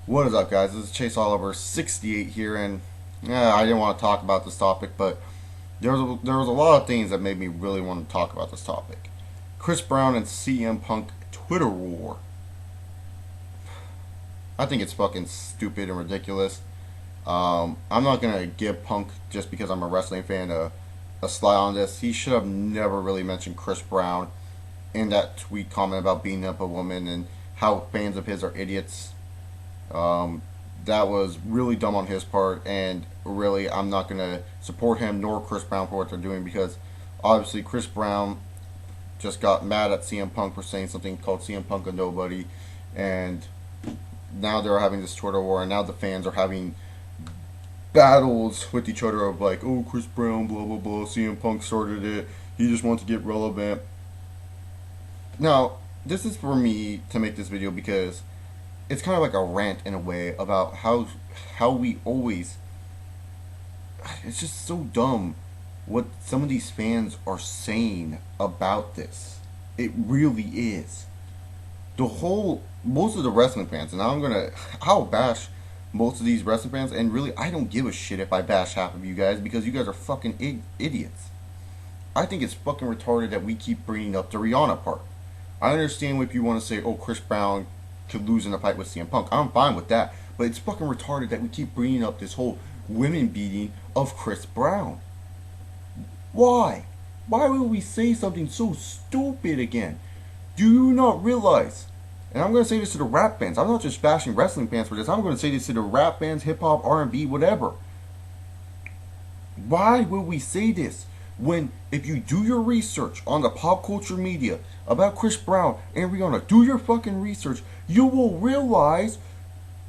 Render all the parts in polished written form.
What is up, guys? This is Chase Oliver 68 here, and I didn't want to talk about this topic, but there was a lot of things that made me really want to talk about this topic. Chris Brown and CM Punk Twitter war. I think it's fucking stupid and ridiculous. I'm not gonna give Punk, just because I'm a wrestling fan, a slide on this. He should have never really mentioned Chris Brown in that tweet comment about beating up a woman and how fans of his are idiots. Um, that was really dumb on his part, and really, I'm not going to support him nor Chris Brown for what they're doing, because obviously Chris Brown just got mad at CM Punk for saying something called CM Punk a nobody, and now they're having this Twitter war, and now the fans are having battles with each other of like, oh, Chris Brown, blah blah blah, CM Punk started it, he just wants to get relevant. Now, this is for me to make this video because it's kind of like a rant in a way about how we always, it's just so dumb what some of these fans are saying about this. It really is. The whole Most of the wrestling fans, and I'll bash most of these wrestling fans, and really I don't give a shit if I bash half of you guys, because you guys are fucking idiots. I think it's fucking retarded that we keep bringing up the Rihanna part. I understand if you want to say, oh, Chris Brown could lose in a fight with CM Punk. I'm fine with that. But it's fucking retarded that we keep bringing up this whole women beating of Chris Brown. Why? Why would we say something so stupid again? Do you not realize? And I'm going to say this to the rap fans. I'm not just bashing wrestling fans for this. I'm going to say this to the rap fans, hip hop, R&B, whatever. Why would we say this when, if you do your research on the pop culture media about Chris Brown and Rihanna, do your fucking research, you will realize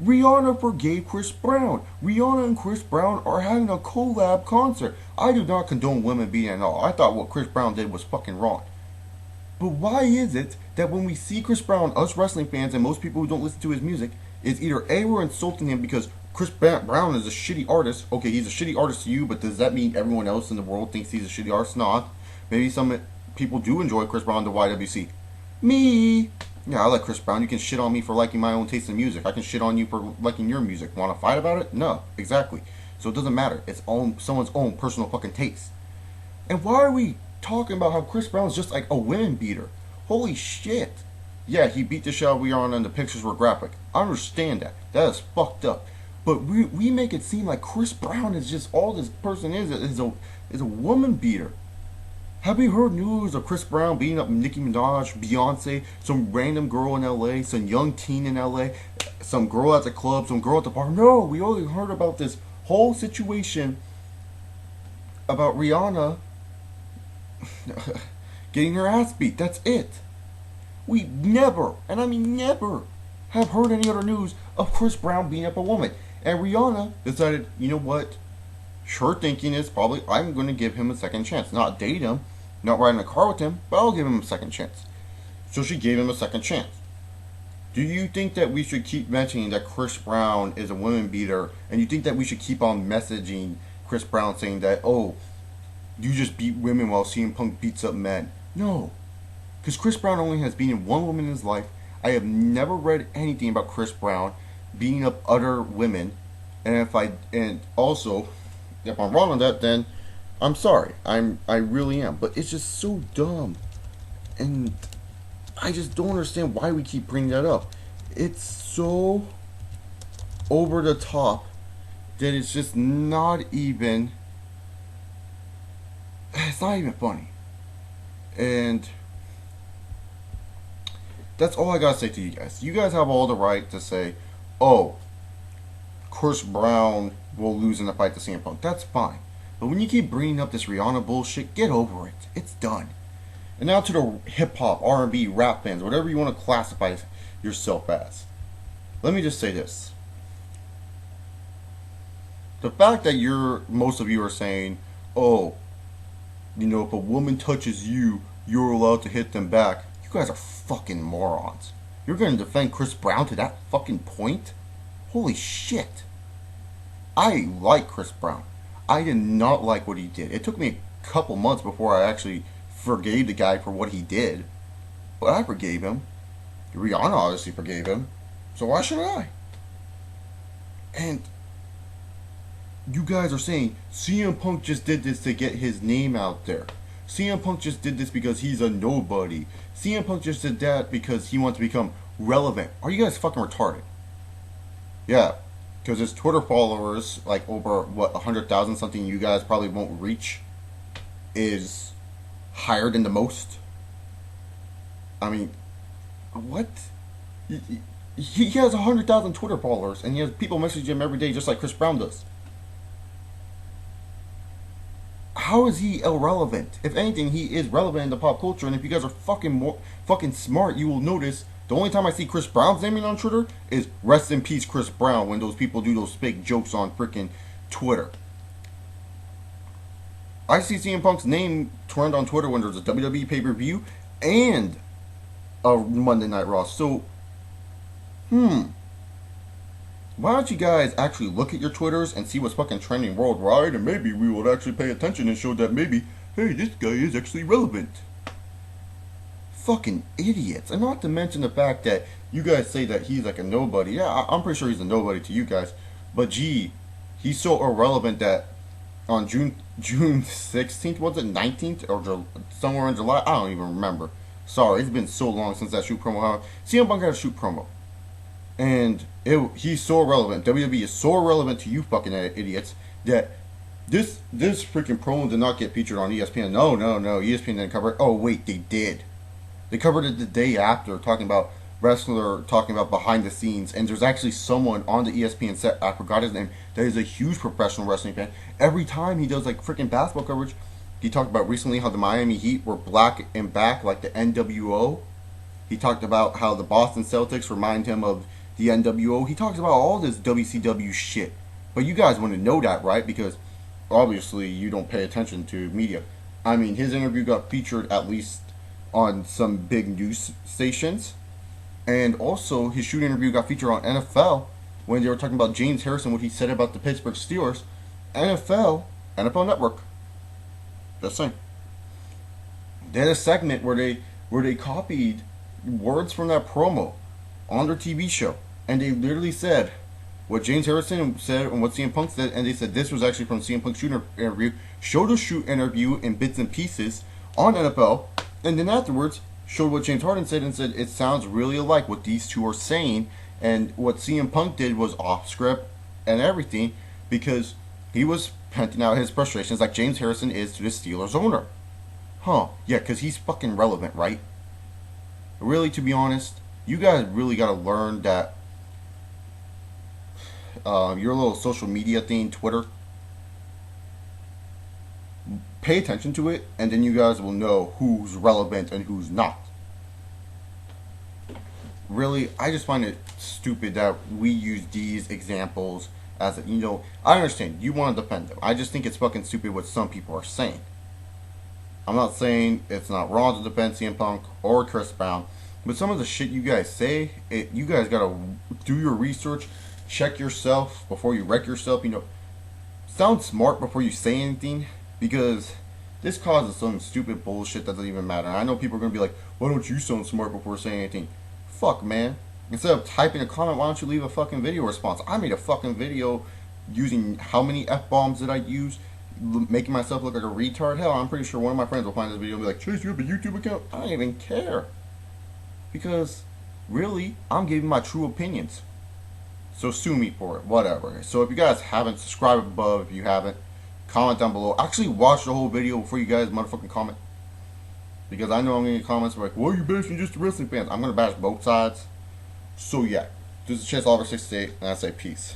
Rihanna forgave Chris Brown. Rihanna and Chris Brown are having a collab concert. I do not condone women beating at all. I thought what Chris Brown did was fucking wrong. But why is it that when we see Chris Brown, us wrestling fans and most people who don't listen to his music, is either A, we're insulting him because Chris Brown is a shitty artist. Okay, he's a shitty artist to you, but does that mean everyone else in the world thinks he's a shitty artist? Not. Maybe some people do enjoy Chris Brown, the YWC. Me. Yeah, I like Chris Brown. You can shit on me for liking my own taste in music. I can shit on you for liking your music. Want to fight about it? No, exactly. So it doesn't matter. It's someone's own personal fucking taste. And why are we talking about how Chris Brown's just like a women beater? Holy shit. Yeah, he beat the shit out of Rihanna and the pictures were graphic. I understand that. That is fucked up. But we make it seem like Chris Brown is just all this person is a woman beater. Have you heard news of Chris Brown beating up Nicki Minaj, Beyonce, some random girl in LA, some young teen in LA, some girl at the club, some girl at the bar? No, we only heard about this whole situation about Rihanna getting her ass beat. That's it. We never, and I mean never, have heard any other news of Chris Brown beating up a woman. And Rihanna decided, you know what? Her thinking is probably, I'm going to give him a second chance. Not date him, not ride in a car with him, but I'll give him a second chance. So she gave him a second chance. Do you think that we should keep mentioning that Chris Brown is a woman beater, and you think that we should keep on messaging Chris Brown saying that, oh, you just beat women while CM Punk beats up men? No. Because Chris Brown only has beaten one woman in his life. I have never read anything about Chris Brown beating up other women. And also, if I'm wrong on that, then I'm sorry. I really am. But it's just so dumb. And I just don't understand why we keep bringing that up. It's so over the top that it's just not even, it's not even funny. And that's all I gotta say to you guys. You guys have all the right to say, oh, Chris Brown will lose in the fight to CM Punk. That's fine. But when you keep bringing up this Rihanna bullshit, get over it. It's done. And now to the hip hop, R&B, rap fans, whatever you want to classify yourself as. Let me just say this. The fact that most of you are saying, oh, you know, if a woman touches you, you're allowed to hit them back. You guys are fucking morons. You're going to defend Chris Brown to that fucking point? Holy shit. I like Chris Brown. I did not like what he did. It took me a couple months before I actually forgave the guy for what he did. But I forgave him. Rihanna obviously forgave him. So why should I? And you guys are saying CM Punk just did this to get his name out there. CM Punk just did this because he's a nobody. CM Punk just did that because he wants to become relevant. Are you guys fucking retarded? Yeah, because his Twitter followers, like over what 100,000 something, you guys probably won't reach, is higher than the most. I mean, what? He has 100,000 Twitter followers, and he has people message him every day, just like Chris Brown does. How is he irrelevant? If anything, he is relevant in the pop culture. And if you guys are fucking smart, you will notice the only time I see Chris Brown's name on Twitter is "Rest in peace, Chris Brown." When those people do those fake jokes on freaking Twitter, I see CM Punk's name trend on Twitter when there's a WWE pay-per-view and a Monday Night Raw. So, why don't you guys actually look at your Twitters and see what's fucking trending worldwide, and maybe we would actually pay attention and show that maybe, hey, this guy is actually relevant. Fucking idiots. And not to mention the fact that you guys say that he's like a nobody. Yeah, I'm pretty sure he's a nobody to you guys. But gee, he's so irrelevant that on June 16th, was it 19th? Or somewhere in July? I don't even remember. Sorry, it's been so long since that shoot promo. CM Punk had a shoot promo. And he's so irrelevant. WWE is so irrelevant to you fucking idiots that this freaking promo did not get featured on ESPN. No, ESPN didn't cover it. Oh wait, they did. They covered it the day after, talking about wrestler, talking about behind the scenes. And there's actually someone on the ESPN set, I forgot his name, that is a huge professional wrestling fan. Every time he does like freaking basketball coverage, he talked about recently how the Miami Heat were black and back like the NWO. He talked about how the Boston Celtics remind him of the NWO. He talks about all this WCW shit. But you guys want to know that, right? Because obviously you don't pay attention to media. I mean, his interview got featured at least on some big news stations. And also, his shoot interview got featured on NFL when they were talking about James Harrison, what he said about the Pittsburgh Steelers. NFL Network. Just saying. They had a segment where they copied words from that promo on their TV show, and they literally said what James Harrison said and what CM Punk said, and they said this was actually from CM Punk's shoot interview, showed the shoot interview in bits and pieces on NFL, and then afterwards showed what James Harden said and said it sounds really alike what these two are saying, and what CM Punk did was off script and everything because he was venting out his frustrations like James Harrison is to the Steelers owner. Huh, yeah, because he's fucking relevant, right? Really, to be honest, you guys really got to learn that your little social media thing, Twitter, pay attention to it, and then you guys will know who's relevant and who's not. Really, I just find it stupid that we use these examples as, I understand, you want to defend them. I just think it's fucking stupid what some people are saying. I'm not saying it's not wrong to defend CM Punk or Chris Brown, but some of the shit you guys say, you guys gotta do your research, check yourself before you wreck yourself. Sound smart before you say anything, because this causes some stupid bullshit that doesn't even matter. I know people are gonna be like, why don't you sound smart before saying anything? Fuck, man. Instead of typing a comment, why don't you leave a fucking video response? I made a fucking video using how many F-bombs did I use, making myself look like a retard. Hell, I'm pretty sure one of my friends will find this video and be like, Chase, you have a YouTube account? I don't even care. Because, really, I'm giving my true opinions. So sue me for it, whatever. So if you guys haven't, subscribe above if you haven't. Comment down below. Actually watch the whole video before you guys motherfucking comment. Because I know I'm going to get comments like, well, you're bashing just the wrestling fans. I'm going to bash both sides. So yeah, this is Chase Oliver 68, and I say peace.